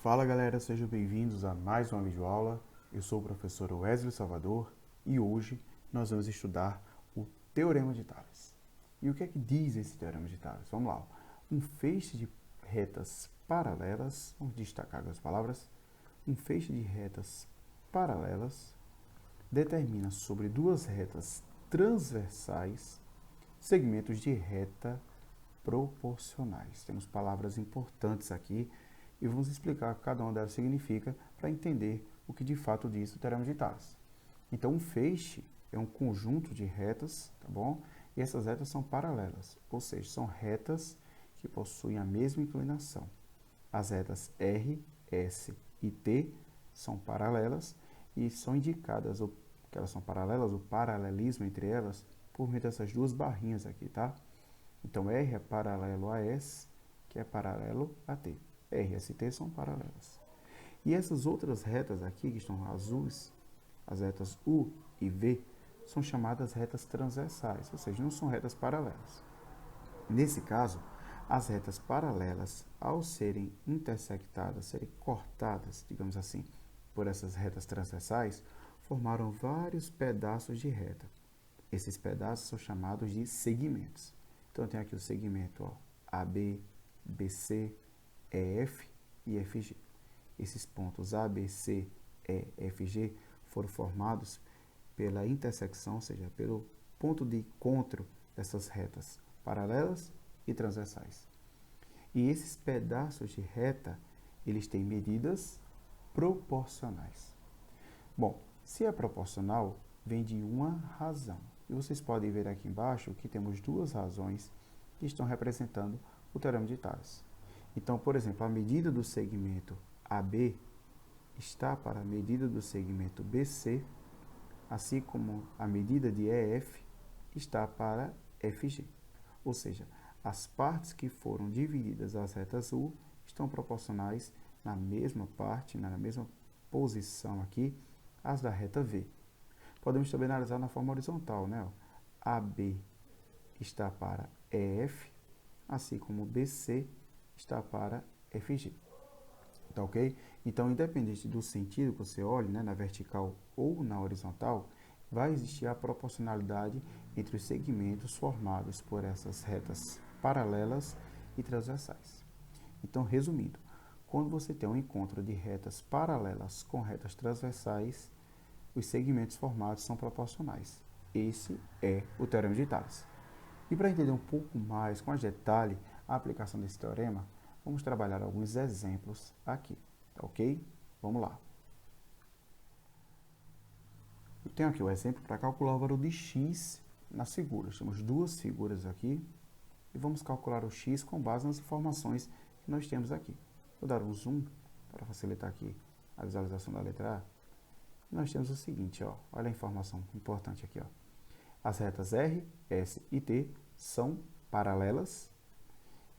Fala galera, sejam bem-vindos a mais uma videoaula. Eu sou o professor Wesley Salvador e hoje nós vamos estudar o Teorema de Tales. E o que é que diz esse Teorema de Tales? Vamos lá. Um feixe de retas paralelas, vamos destacar as palavras, um feixe de retas paralelas determina sobre duas retas transversais segmentos de reta proporcionais. Temos palavras importantes aqui e vamos explicar o que cada uma delas significa para entender o que de fato diz o Teorema de Tales. Então, um feixe é um conjunto de retas, tá bom? E essas retas são paralelas, ou seja, são retas que possuem a mesma inclinação. As retas R, S e T são paralelas e são indicadas que elas são paralelas, o paralelismo entre elas, por meio dessas duas barrinhas aqui, tá? Então, R é paralelo a S, que é paralelo a T. R e S e T são paralelas. E essas outras retas aqui, que estão azuis, as retas U e V, são chamadas retas transversais, ou seja, não são retas paralelas. Nesse caso, as retas paralelas, ao serem intersectadas, serem cortadas, digamos assim, por essas retas transversais, formaram vários pedaços de reta. Esses pedaços são chamados de segmentos. Então, tem aqui o segmento ó, AB, BC, EF e FG. Esses pontos A, B, C, E, F, G foram formados pela intersecção, ou seja, pelo ponto de encontro dessas retas paralelas e transversais. E esses pedaços de reta, eles têm medidas proporcionais. Bom, se é proporcional, vem de uma razão. E vocês podem ver aqui embaixo que temos duas razões que estão representando o Teorema de Tales. Então, por exemplo, a medida do segmento AB está para a medida do segmento BC, assim como a medida de EF está para FG. Ou seja, as partes que foram divididas as retas U estão proporcionais na mesma parte, na mesma posição aqui, as da reta V. Podemos também analisar na forma horizontal, né? AB está para EF, assim como BC está para FG. Tá ok? Então, independente do sentido que você olhe, né, na vertical ou na horizontal, vai existir a proporcionalidade entre os segmentos formados por essas retas paralelas e transversais. Então, resumindo, quando você tem um encontro de retas paralelas com retas transversais, os segmentos formados são proporcionais. Esse é o Teorema de Tales. E para entender um pouco mais, com mais detalhe, a aplicação desse teorema, vamos trabalhar alguns exemplos aqui, tá ok? Vamos lá. Eu tenho aqui o exemplo para calcular o valor de x nas figuras. Temos duas figuras aqui e vamos calcular o x com base nas informações que nós temos aqui. Vou dar um zoom para facilitar aqui a visualização da letra A. Nós temos o seguinte, ó, olha a informação importante aqui, ó. As retas R, S e T são paralelas.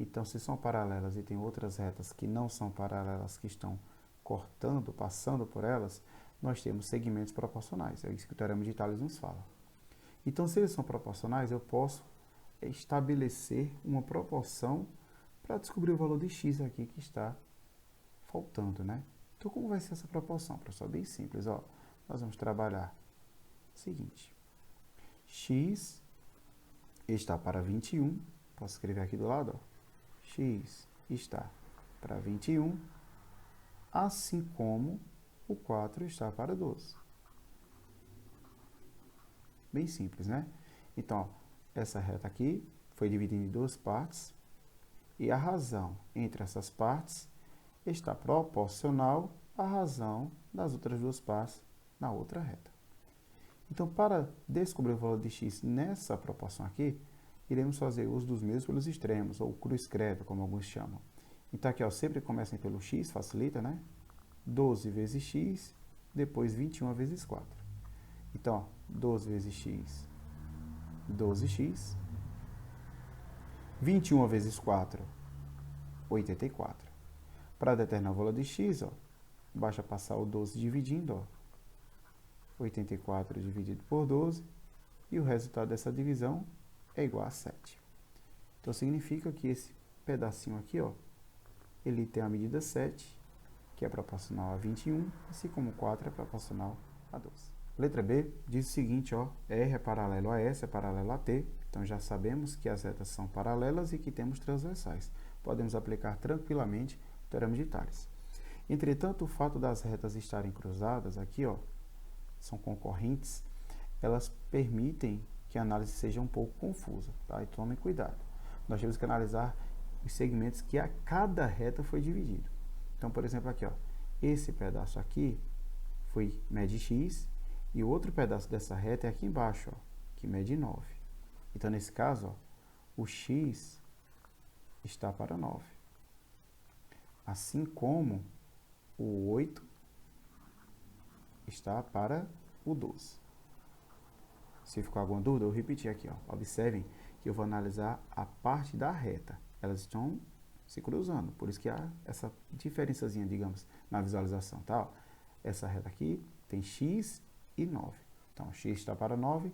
Então, se são paralelas e tem outras retas que não são paralelas, que estão cortando, passando por elas, nós temos segmentos proporcionais. É isso que o Teorema de Tales nos fala. Então, se eles são proporcionais, eu posso estabelecer uma proporção para descobrir o valor de x aqui que está faltando, né? Então, como vai ser essa proporção, professor? Bem simples, ó. Nós vamos trabalhar o seguinte. X está para 21. Posso escrever aqui do lado, ó. X está para 21, assim como o 4 está para 12. Bem simples, né? Então, ó, essa reta aqui foi dividida em duas partes e a razão entre essas partes está proporcional à razão das outras duas partes na outra reta. Então, para descobrir o valor de x nessa proporção aqui, iremos fazer uso dos mesmos pelos extremos, ou cruz credo, como alguns chamam. Então, aqui, ó, sempre comecem pelo x, facilita, né? 12 vezes x, depois 21 vezes 4. Então, ó, 12 vezes x, 12x. 21 vezes 4, 84. Para determinar o valor de x, ó, basta passar o 12 dividindo, ó. 84 dividido por 12, e o resultado dessa divisão é igual a 7. Então, significa que esse pedacinho aqui, ó, ele tem a medida 7, que é proporcional a 21, assim como 4 é proporcional a 12. Letra B diz o seguinte, ó, R é paralelo a S, é paralelo a T, então já sabemos que as retas são paralelas e que temos transversais. Podemos aplicar tranquilamente o teorema de Tales. Entretanto, o fato das retas estarem cruzadas aqui, ó, são concorrentes, elas permitem que a análise seja um pouco confusa, tá? E tomem cuidado. Nós temos que analisar os segmentos que a cada reta foi dividido. Então, por exemplo, aqui, ó, esse pedaço aqui mede x, e o outro pedaço dessa reta é aqui embaixo, ó, que mede 9. Então, nesse caso, ó, o x está para 9. Assim como o 8 está para o 12. Se ficou alguma dúvida, eu vou repetir aqui, ó. Observem que eu vou analisar a parte da reta. Elas estão se cruzando, por isso que há essa diferençazinha, digamos, na visualização, tá? Essa reta aqui tem x e 9. Então, x está para 9,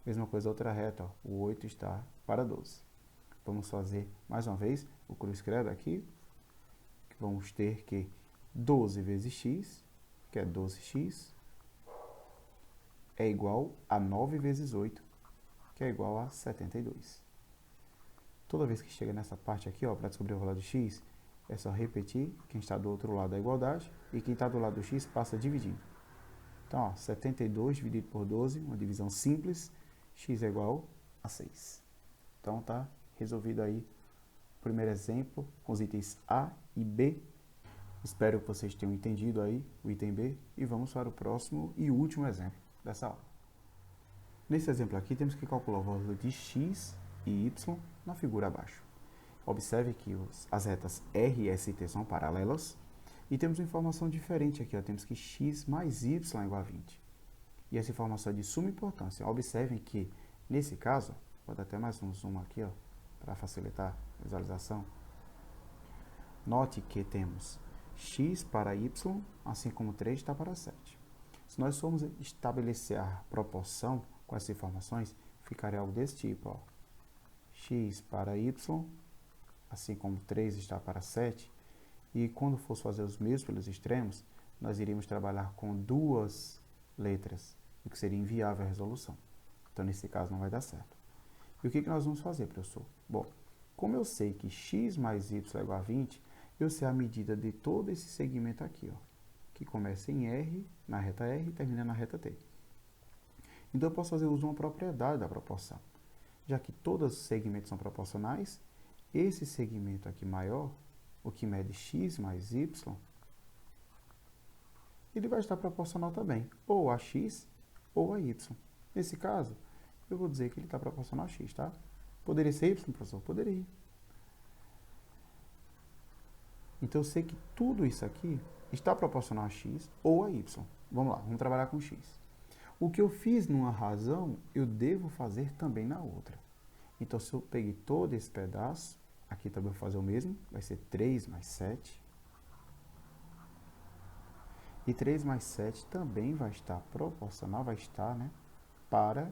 mesma coisa outra reta, ó, o 8 está para 12. Vamos fazer mais uma vez o cruz credo aqui, que vamos ter que 12 vezes x, que é 12x, é igual a 9 vezes 8, que é igual a 72. Toda vez que chega nessa parte aqui, ó, para descobrir o valor de x, é só repetir quem está do outro lado da igualdade e quem está do lado do x passa dividindo. Então, ó, 72 dividido por 12, uma divisão simples, x é igual a 6. Então, tá resolvido aí o primeiro exemplo com os itens A e B. Espero que vocês tenham entendido aí o item B e vamos para o próximo e último exemplo dessa aula. Nesse exemplo aqui, temos que calcular o valor de x e y na figura abaixo. Observe que as retas R, S e T são paralelas e temos uma informação diferente aqui, ó, temos que x mais y é igual a 20. E essa informação é de suma importância. Observem que, nesse caso, vou dar até mais um zoom aqui, para facilitar a visualização. Note que temos x para y, assim como 3 está para 7. Se nós formos estabelecer a proporção com essas informações, ficaria algo desse tipo, ó. X para y, assim como 3 está para 7, e quando fosse fazer os mesmos pelos extremos, nós iríamos trabalhar com duas letras, o que seria inviável a resolução. Então, nesse caso, não vai dar certo. E o que nós vamos fazer, professor? Bom, como eu sei que x mais y é igual a 20, eu sei a medida de todo esse segmento aqui, ó, que começa em R, na reta R, e termina na reta T. Então, eu posso fazer uso de uma propriedade da proporção. Já que todos os segmentos são proporcionais, esse segmento aqui maior, o que mede x mais y, ele vai estar proporcional também, ou a x ou a y. Nesse caso, eu vou dizer que ele está proporcional a x, tá? Poderia ser y, professor? Poderia. Então, eu sei que tudo isso aqui está proporcional a x ou a y. Vamos lá, vamos trabalhar com x. O que eu fiz numa razão, eu devo fazer também na outra. Então, se eu peguei todo esse pedaço, aqui também vou fazer o mesmo, vai ser 3 mais 7. E 3 mais 7 também vai estar proporcional, vai estar, né, para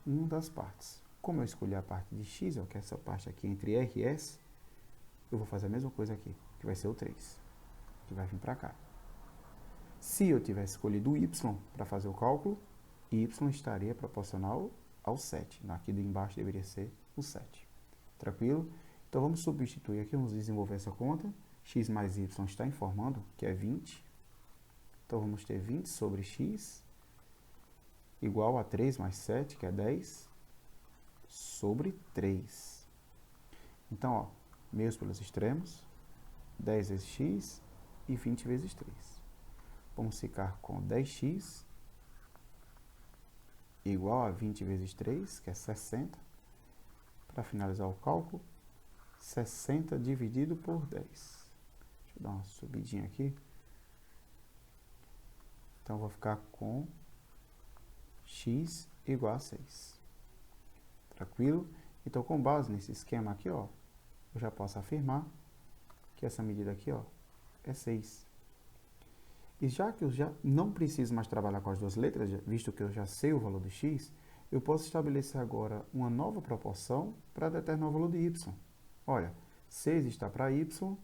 uma das partes. Como eu escolhi a parte de x, que é essa parte aqui entre R e S, eu vou fazer a mesma coisa aqui, que vai ser o 3, que vai vir para cá. Se eu tivesse escolhido o y para fazer o cálculo, y estaria proporcional ao 7. Aqui de embaixo deveria ser o 7. Tranquilo? Então, vamos substituir aqui, vamos desenvolver essa conta. X mais y está informando que é 20. Então, vamos ter 20 sobre x igual a 3 mais 7, que é 10, sobre 3. Então, ó, meios pelos extremos, 10 vezes x e 20 vezes 3. Vamos ficar com 10x igual a 20 vezes 3, que é 60. Para finalizar o cálculo, 60 dividido por 10. Deixa eu dar uma subidinha aqui. Então, vou ficar com x igual a 6. Tranquilo? Então, com base nesse esquema aqui, ó, eu já posso afirmar que essa medida aqui, ó, é 6. E já que eu já não preciso mais trabalhar com as duas letras, visto que eu já sei o valor de x, eu posso estabelecer agora uma nova proporção para determinar o valor de y. Olha, 6 está para y,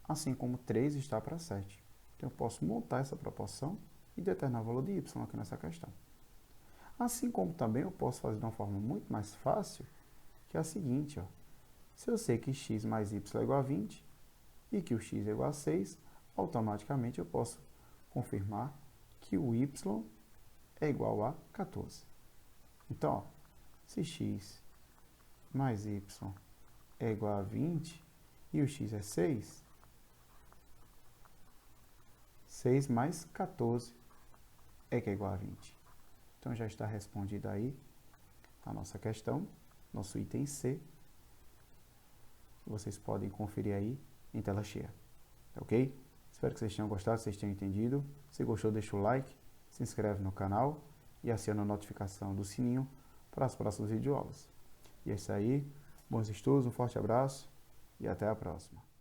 assim como 3 está para 7. Então, eu posso montar essa proporção e determinar o valor de y aqui nessa questão. Assim como também eu posso fazer de uma forma muito mais fácil, que é a seguinte, ó. Se eu sei que x mais y é igual a 20 e que o x é igual a 6, automaticamente eu posso confirmar que o y é igual a 14. Então, ó, se x mais y é igual a 20 e o x é 6, 6 mais 14 é que é igual a 20. Então, já está respondida aí a nossa questão, nosso item C. Vocês podem conferir aí em tela cheia, ok? Espero que vocês tenham gostado, vocês tenham entendido. Se gostou, deixa o like, se inscreve no canal e aciona a notificação do sininho para as próximas videoaulas. E é isso aí, bons estudos, um forte abraço e até a próxima.